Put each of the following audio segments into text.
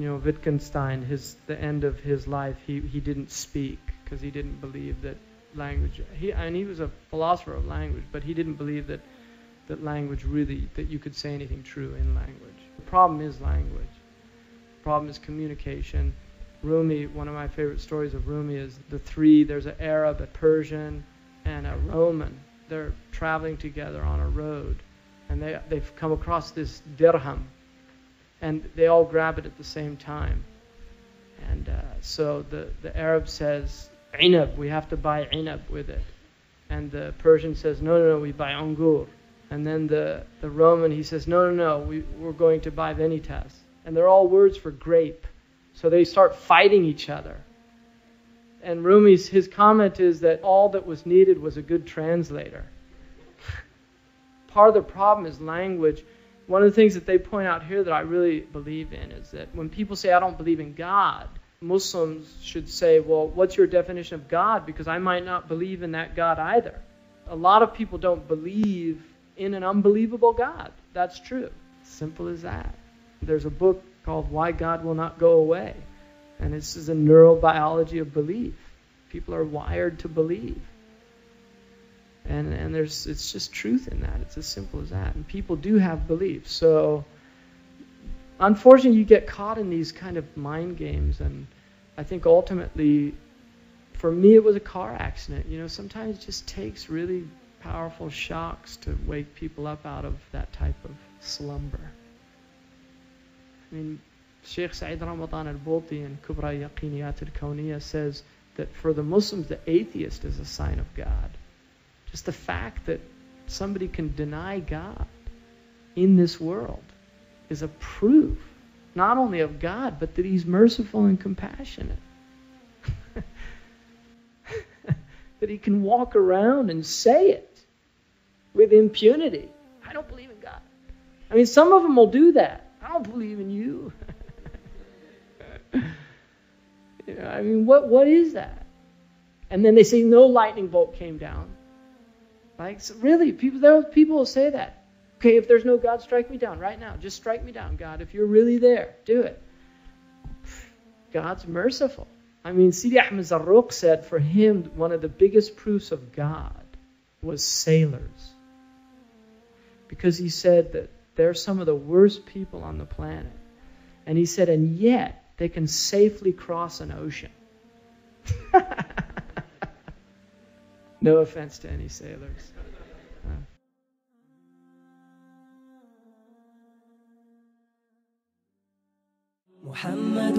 Wittgenstein, the end of his life, he didn't speak because he didn't believe that language. He was a philosopher of language, but he didn't believe that language really, that you could say anything true in language. The problem is language. The problem is communication. Rumi, one of my favorite stories of Rumi is there's an Arab, a Persian, and a Roman. They're traveling together on a road, and they've come across this dirham, and they all grab it at the same time. And so the Arab says, "Inab, we have to buy inab with it." And the Persian says, no, we buy angur. And then the Roman, he says, no, we're going to buy vanitas. And they're all words for grape. So they start fighting each other. And Rumi's, his comment is that all that was needed was a good translator. Part of the problem is language. One of the things that they point out here that I really believe in is that when people say, I don't believe in God, Muslims should say, well, what's your definition of God? Because I might not believe in that God either. A lot of people don't believe in an unbelievable God. That's true. Simple as that. There's a book called Why God Will Not Go Away. And this is a neurobiology of belief. People are wired to believe. And it's just truth in that. It's as simple as that. And people do have beliefs. So unfortunately, you get caught in these kind of mind games. And I think ultimately, for me, it was a car accident. Sometimes it just takes really powerful shocks to wake people up out of that type of slumber. I mean, Sheikh Saeed Ramadan al-Bulti in Kubra Yaqiniyat al-Kawniyya says that for the Muslims, the atheist is a sign of God. Just the fact that somebody can deny God in this world is a proof, not only of God, but that He's merciful and compassionate. That He can walk around and say it with impunity. I don't believe in God. I mean, some of them will do that. I don't believe in you. I mean, what is that? And then they say no lightning bolt came down. Like, so really, people will say that. Okay, if there's no God, strike me down right now. Just strike me down, God. If you're really there, do it. God's merciful. I mean, Sidi Ahmed Zarruq said for him, one of the biggest proofs of God was sailors. Because he said that they're some of the worst people on the planet. And he said, and yet they can safely cross an ocean. No offense to any sailors. محمد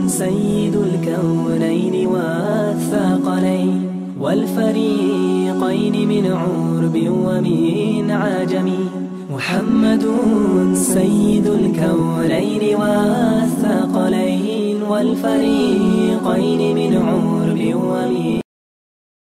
سيد الكونين والثقلين والفريقين من عرب ومن عجم محمد سيد الكونين والثقلين والفريقين من عرب ومن